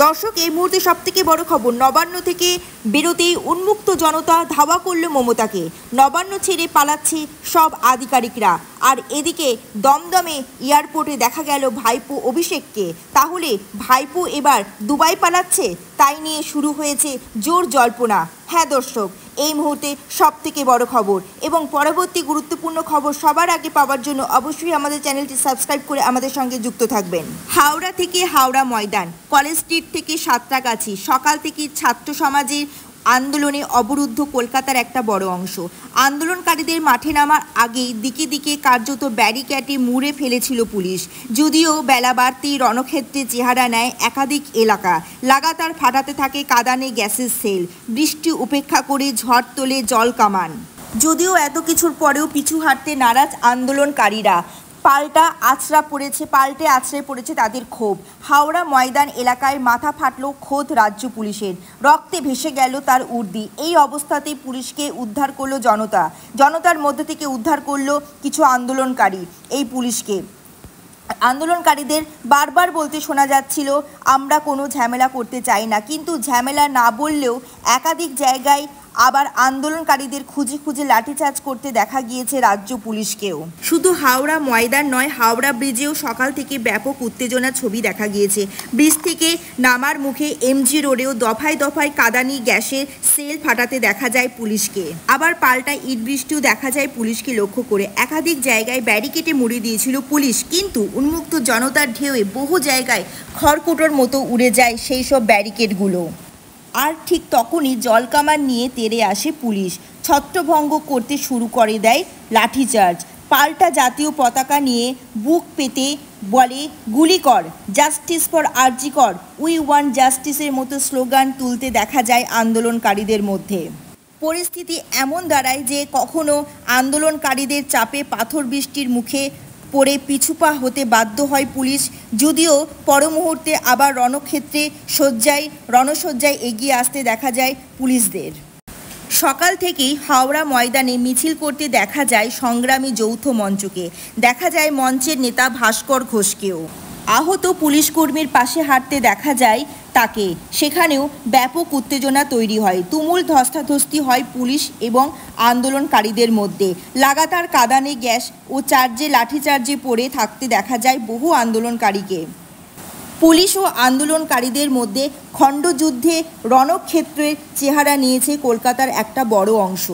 দর্শক, এই মুহূর্তে সবথেকে বড় খবর, নবান্ন থেকে বেরোতেই উন্মুক্ত জনতা ধাওয়া করল মমতাকে। নবান্ন ছেড়ে পালাচ্ছে সব আধিকারিকরা। আর এদিকে দমদমে এয়ারপোর্টে দেখা গেল ভাইপো অভিষেককে। তাহলে ভাইপো এবার দুবাই পালাচ্ছে, তাই নিয়ে শুরু হয়েছে জোর জল্পনা। হ্যাঁ দর্শক, এই মুহূর্তে সবথেকে বড় খবর এবং পরবর্তী গুরুত্বপূর্ণ খবর সবার আগে পাওয়ার জন্য অবশ্যই আমাদের চ্যানেলটি সাবস্ক্রাইব করে আমাদের সঙ্গে যুক্ত থাকবেন। হাওড়া থেকে হাওড়া ময়দান, কলেজ স্ট্রিট থেকে সাঁতরাগাছি, সকাল থেকে ছাত্র সমাজের আন্দোলনে অবরুদ্ধ কলকাতার একটা বড় অংশ। আন্দোলনকারীদের মাঠে নামার আগেই দিকে দিকে কার্যত ব্যারিকেডে মুড়ে ফেলেছিল পুলিশ। যদিও বেলা বাড়তেই রণক্ষেত্রে চেহারা নেয় একাধিক এলাকা। লাগাতার ফাটাতে থাকে কাঁদানে গ্যাসের সেল, বৃষ্টি উপেক্ষা করে ঝড় তোলে জল কামান। যদিও এত কিছুর পরেও পিছু হাঁটতে নারাজ আন্দোলনকারীরা। পাল্টে আছড়ে পড়েছে তাদের ক্ষোভ। হাওড়া ময়দান এলাকায় মাথা ফাটল খোদ রাজ্য পুলিশের, রক্তে ভেসে গেল তার উর্দি। এই অবস্থাতেই পুলিশকে উদ্ধার করলো জনতার মধ্যে থেকে উদ্ধার করলো কিছু আন্দোলনকারী এই পুলিশকে। আন্দোলনকারীদের বারবার বলতে শোনা যাচ্ছিল, আমরা কোনো ঝামেলা করতে চাই না। কিন্তু ঝামেলা না বললেও একাধিক জায়গায় আবার আন্দোলনকারীদের খুঁজে খুঁজে লাঠিচার্জ করতে দেখা গিয়েছে রাজ্য পুলিশকেও। শুধু হাওড়া ময়দান নয়, হাওড়া ব্রিজেও সকাল থেকে ব্যাপক উত্তেজনার ছবি দেখা গিয়েছে। ব্রিজ থেকে নামার মুখে এমজি রোডেও দফায় দফায় কাঁদানি গ্যাসের সেল ফাটাতে দেখা যায় পুলিশকে। আবার পাল্টা ইট বৃষ্টিও দেখা যায় পুলিশকে লক্ষ্য করে। একাধিক জায়গায় ব্যারিকেডে মুড়ে দিয়েছিল পুলিশ, কিন্তু উন্মুক্ত জনতার ঢেউয়ে বহু জায়গায় খড়কুটোর মতো উড়ে যায় সেই সব ব্যারিকেডগুলো। আর ঠিক তখনই জলকামান নিয়ে তেড়ে আসে পুলিশ, ছত্রভঙ্গ করতে শুরু করে দেয় লাঠিচার্জ। পাল্টা জাতীয় পতাকা নিয়ে বুক পেতে বলে, গুলি কর, জাস্টিস ফর আরজি কর, উই ওয়ান্ট জাস্টিসের মতো স্লোগান তুলতে দেখা যায় আন্দোলনকারীদের মধ্যে। পরিস্থিতি এমন দাঁড়ায় যে কখনো আন্দোলনকারীদের চাপে পাথর বৃষ্টির মুখে পড়ে পিছুপা হতে বাধ্য হয় পুলিশ। যদিও পর মুহূর্তে আবার রণসজ্জায় এগিয়ে আসতে দেখা যায় পুলিশদের। সকাল থেকেই হাওড়া ময়দানে মিছিল করতে দেখা যায় সংগ্রামী যৌথ মঞ্চকে, দেখা যায় মঞ্চের নেতা ভাস্কর ঘোষকেও। আহত পুলিশ কর্মীর পাশে হাঁটতে দেখা যায় তাকে। সেখানেও ব্যাপক উত্তেজনা তৈরি হয়, তুমুল ধস্তাধস্তি হয় পুলিশ এবং আন্দোলনকারীদের মধ্যে। লাগাতার কাঁদানে গ্যাস ও লাঠিচার্জে পড়ে থাকতে দেখা যায় বহু আন্দোলনকারীকে। পুলিশ ও আন্দোলনকারীদের মধ্যে খণ্ডযুদ্ধে রণক্ষেত্রের চেহারা নিয়েছে কলকাতার একটা বড় অংশ।